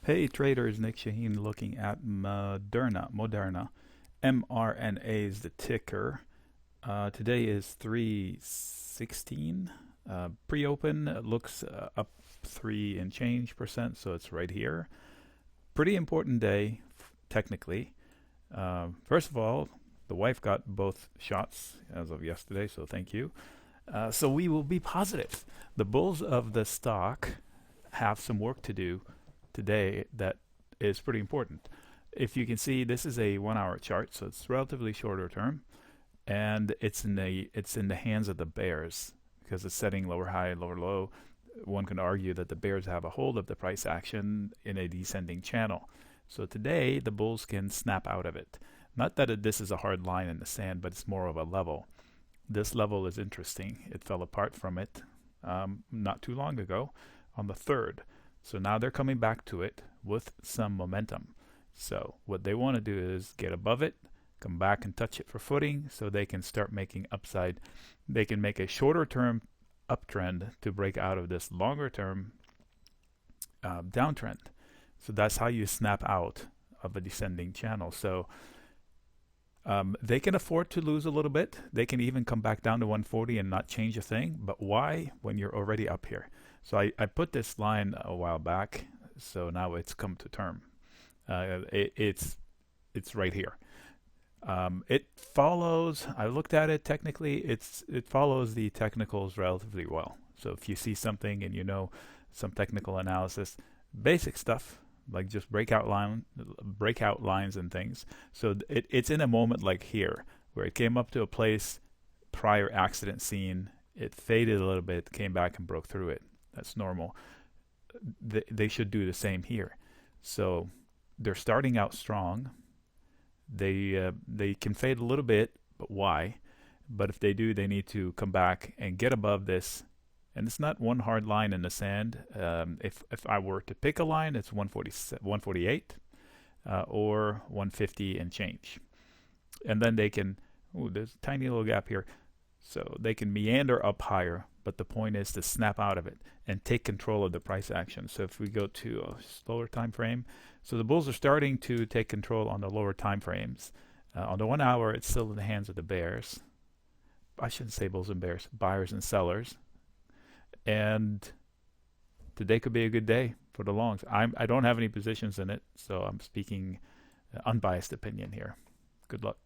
Hey traders, Nick Shaheen looking at Moderna. MRNA is the ticker. Today is 316. Pre-open it looks up 3 and change percent, so it's right here. Pretty important day, technically. First of all, the wife got both shots as of yesterday, so thank you. So we will be positive. The bulls of the stock have some work to do today that is pretty important. If you can see, this is a 1 hour chart, so it's relatively shorter term, and it's in the hands of the bears because it's setting lower high, lower low. One can argue that the bears have a hold of the price action in a descending channel. So today the bulls can snap out of it. Not that this is a hard line in the sand, but it's more of a level. This level is interesting. It fell apart from it not too long ago on the 3rd. So now they're coming back to it with some momentum. So what they want to do is get above it, come back and touch it for footing so they can start making upside. They can make a shorter term uptrend to break out of this longer term downtrend. So that's how you snap out of a descending channel. So they can afford to lose a little bit. They can even come back down to 140 and not change a thing. But why when you're already up here? So I put this line a while back, so now it's come to term. It's right here. It follows. I looked at it technically. It follows the technicals relatively well. So if you see something and you know some technical analysis, basic stuff like just breakout lines and things. So it's in a moment like here where it came up to a place prior accident scene. It faded a little bit, came back and broke through it. That's normal. They should do the same here. So they're starting out strong. They can fade a little bit, but why? But if they do, they need to come back and get above this. And it's not one hard line in the sand. If I were to pick a line, it's 148 or 150 and change. And then they can, there's a tiny little gap here. So they can meander up higher, but the point is to snap out of it and take control of the price action. So if we go to a slower time frame, so the bulls are starting to take control on the lower time frames. On the 1 hour, it's still in the hands of the bears. I shouldn't say bulls and bears, buyers and sellers. And today could be a good day for the longs. I don't have any positions in it, so I'm speaking unbiased opinion here. Good luck.